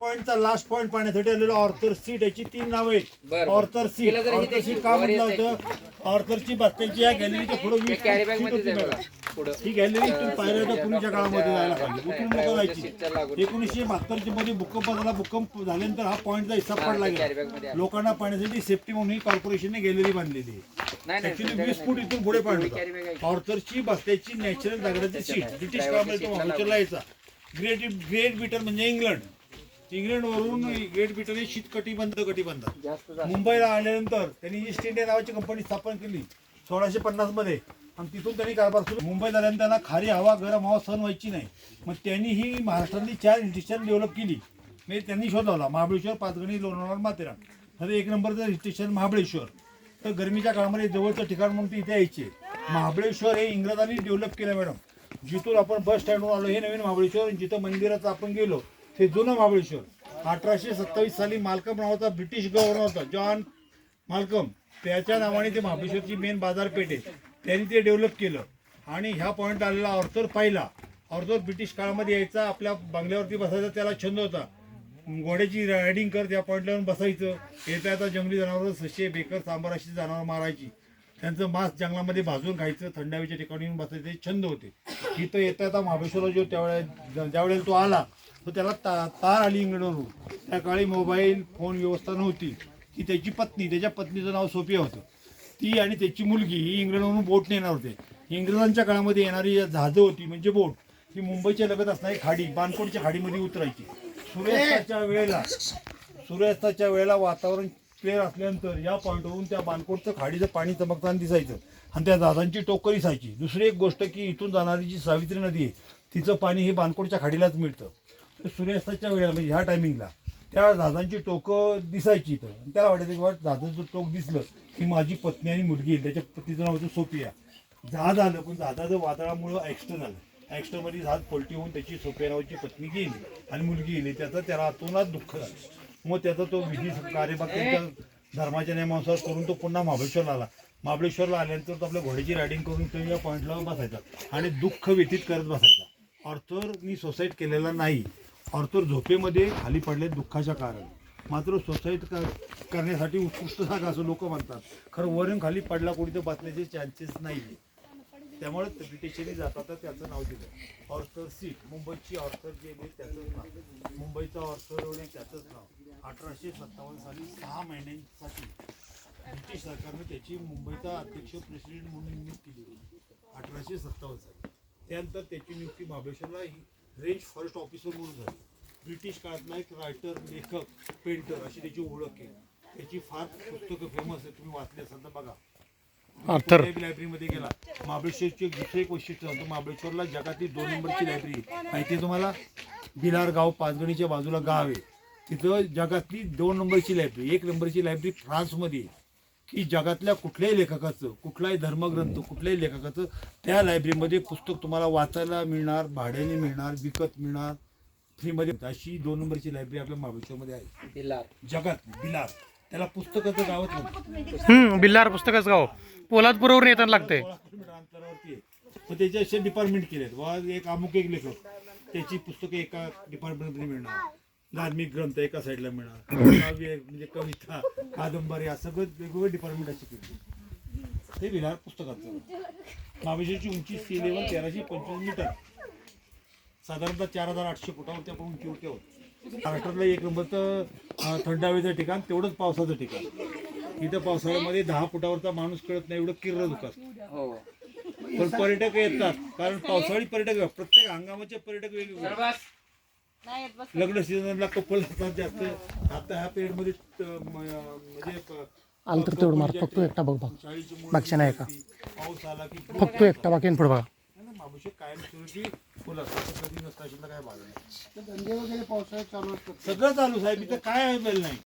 पॉईंटचा last point पाहण्यासाठी आलेलो ऑर्थर सीट याची 3 नावं आहेत. ऑर्थर सीट का म्हटलं होतं? ऑर्थरची बसण्याची या गॅलरीच्या पुढे 20 कॅरी बॅग मध्ये सीट जाय होती बघा मॅडम. पुढं ही गॅलरी इथून पायऱ्या होत्या पूर्वीच्या काळामध्ये जायला खाली उतरून लोकं जायची. 1972 मध्ये भूकंप झाला. भूकंप झाल्यानंतर हा पॉईंटचा हिस्सा पडला कॅरी गेला. बॅग मध्ये लोकांना पाहण्यासाठी सेफ्टी म्हणून ही कॉर्पोरेशनने गॅलरी बांधलेली आहे. ऍक्च्युली 20 फूट इथून पुढे पॉईंट होता. ऑर्थरची बसण्याची नॅचरल दगडाची सीट ब्रिटिश काळामध्ये तो महाबळेश्वरला यायचा. ग्रेट ब्रिटन म्हणजे इंग्लंडवरून ग्रेट ब्रिटन हे कटिबंध मुंबईला आल्यानंतर त्यांनी ईस्ट इंडिया नावाची कंपनी स्थापन केली 1650 मध्ये आणि तिथून त्यांनी कारभार सुरू. मुंबईत आल्यानंतर त्यांना खारी हवा गरम हवा सहन व्हायची नाही. मग त्यांनी ही महाराष्ट्रातली 4 हिल स्टेशन डेव्हलप केली. म्हणजे त्यांनी शोध लावला महाबळेश्वर, पाचगणी, लोणावळा, माथेरान. तर 1 नंबरचं हिल स्टेशन महाबळेश्वर. तर गरमीच्या काळामध्ये जवळचं ठिकाण म्हणून ते इथे यायचे. महाबळेश्वर हे इंग्रजांनी डेव्हलप केलं मॅडम. जिथून आपण बस स्टँडवर आलो हे नवीन महाबळेश्वर, जिथं मंदिराचं आपण गेलो ते जुनं महाबळेश्वर. 1827 साली मालकम नावाचा ब्रिटिश गव्हर्नर होता, जॉन मालकम. त्याच्या नावाने ते महाबळेश्वरची मेन बाजारपेठ आहे. त्यांनी ते डेव्हलप केलं आणि ह्या पॉईंट आलेला ऑर्थर पाहिला. ऑर्थर ब्रिटिश काळामध्ये यायचा, आपल्या बंगल्यावरती बसायचा त्याला छंद होता. घोड्याची रायडिंग कर त्या पॉईंटला बसायचं. येता जंगली जनावरं, ससे, बेकर, सांबार अशी जनावरं मारायची. त्यांचं मांस जंगलामध्ये भाजून खायचं, थंड हवेच्या ठिकाणी येऊन बसायचे छंद होते. इथं येता महाबळेश्वरला जो ज्यावेळेला तो आला तो त्याला तार आली इंग्लंडवरून. त्या काळी मोबाईल फोन व्यवस्था नव्हती. ती त्याची पत्नी, त्याच्या पत्नीचं नाव सोफिया होतं. ती आणि त्याची मुलगी ही इंग्लंडवरून बोटने येणार होते. इंग्रजांच्या काळामध्ये येणारी जहाजं होती म्हणजे बोट, ही मुंबईच्या लगत असणारी खाडी, बाणकोटच्या खाडीमध्ये उतरायची. सूर्यास्ताच्या वेळेला वातावरण क्लिअर असल्यानंतर या पॉईंटवरून त्या बाणकोटचं खाडीचं पाणी चमकताना दिसायचं आणि त्या जहाजांची टोकरी सायची. दुसरी एक गोष्ट की इथून जाणारी जी सावित्री नदी आहे तिचं पाणी हे बाणकोटच्या खाडीलाच मिळतं. तर सूर्यास्ताच्या वेळेला म्हणजे ह्या टायमिंगला त्या जहाजांची टोकं दिसायची इथं. त्याला वाटायचं की जहाजाचं टोक दिसलं की माझी पत्नी आणि मुलगी आहे. त्याच्या पत्नीचं नाव होतं सोफिया. जहाज आलं पण जहाजाचं वादळामुळं ॲक्सिडेंट झालं. ॲक्सिडेंटमध्ये जहाज पलटी होऊन त्याची सोफिया नावाची पत्नी गेली आणि मुलगी गेली. त्याचं त्याला आतोनात दुःख झालं. मग त्याचा तो विधी कार्यभाग त्यांच्या धर्माच्या नियमानुसार करून तो पुन्हा महाबळेश्वरला आला. महाबळेश्वरला आल्यानंतर तो आपल्या घोड्याची रायडिंग करून तो या पॉईंटला बसायचा आणि दुःख व्यतीत करत बसायचा. ऑर्थरनी सुसाईड केलेला नाही. ऑर्थर झोपेमध्ये खाली पडले दुःखाच्या कारण. मात्र सुसाईड करण्यासाठी उत्कृष्ट जागा असं लोक म्हणतात. खरं वरून खाली पडला कोणी तर बसण्याचे चान्सेस नाही. त्यामुळे ब्रिटिशांनी जाता त्याचं नाव दिलं ऑर्थर सीट. मुंबईची ऑर्थर जे आहे त्याचंच नाव, मुंबईचा ऑर्थर रोड आहे त्याचंच नाव. 1857 साली 6 महिन्यांसाठी ब्रिटिश सरकारने त्याची मुंबईचा अध्यक्ष प्रेसिडेंट म्हणून नियुक्ती केली 1857 साली. त्यानंतर त्याची नियुक्ती महाबळेश्वरला रेंज फॉरेस्ट ऑफिसर म्हणून झाली. ब्रिटिश काळातला एक रायटर, लेखक, पेंटर अशी त्याची ओळख आहे. त्याची फार पुस्तकं फेमस आहे, तुम्ही वाचली असाल तर बघा. लायब्ररीमध्ये गेला महाबळेश्वरची दुसरी एक वैशिष्ट्य होतं, महाबळेश्वरला जगातली 2 नंबरची लायब्ररी माहिती आहे तुम्हाला. भिलार गाव पाचगणीच्या बाजूला गाव आहे, तिथं जगातली 2 नंबरची लायब्ररी. 1 नंबरची लायब्ररी फ्रान्समध्ये आहे की जगातल्या कुठल्याही लेखकाचं, कुठलाही धर्मग्रंथ, कुठल्याही लेखकाचं त्या लायब्ररीमध्ये पुस्तक तुम्हाला वाचायला मिळणार, भाड्याने मिळणार, विकत मिळणार, फ्रीमध्ये. अशी 2 नंबरची लायब्ररी आपल्या महाबळेश्वरमध्ये आहे. जगात भिलार, त्याला पुस्तकाचं गावच म्हणतात. बिल्लार पुस्तकाचं गाव पोलादपूरवरून येताना लागतंय. अंतरावरती आहे. त्याचे असे डिपार्टमेंट केलेत. वा एक अमुक एक लेखक त्याची पुस्तकं एका डिपार्टमेंटमध्ये मिळणार, धार्मिक ग्रंथ एका साईडला मिळणार, काव्य म्हणजे कविता, कादंबरी, असं सगळं वेगवेगळे डिपार्टमेंट असे केले. हे विहार पुस्तकाचं. महाबळेश्वरची उंची सी लेवल 1325 मीटर, साधारणतः 4800 फुटावरती आपण उंचीवरती आहोत. महाराष्ट्रातलं 1 नंबरचं थंड हवेचं ठिकाण, तेवढंच पावसाचं ठिकाण. इथं पावसाळ्यामध्ये 10 फुटावरचा माणूस कळत नाही एवढं किर्र दुखत. पण पर्यटक येतात कारण पावसाळी पर्यटक, प्रत्येक हंगामाचे पर्यटक वेगवेगळे. लग्न सीझनला कपल असतात जास्त. आता ह्या पिरियड मध्ये म्हणजे आलं तर तेवढं मार फक्त एकटा बघ बाकी नाही का पाऊस आला की फक्त एकटा बाकी पुढे बघा. महाबळेश्वर कायम सुरू फुल असतं, कधी नसतं असेल तर काय भाग नाही. धंदे वगैरे पावसाळ्यात चालू असतात, सगळं चालू साहेब. इथं काय अवेलेबल नाही.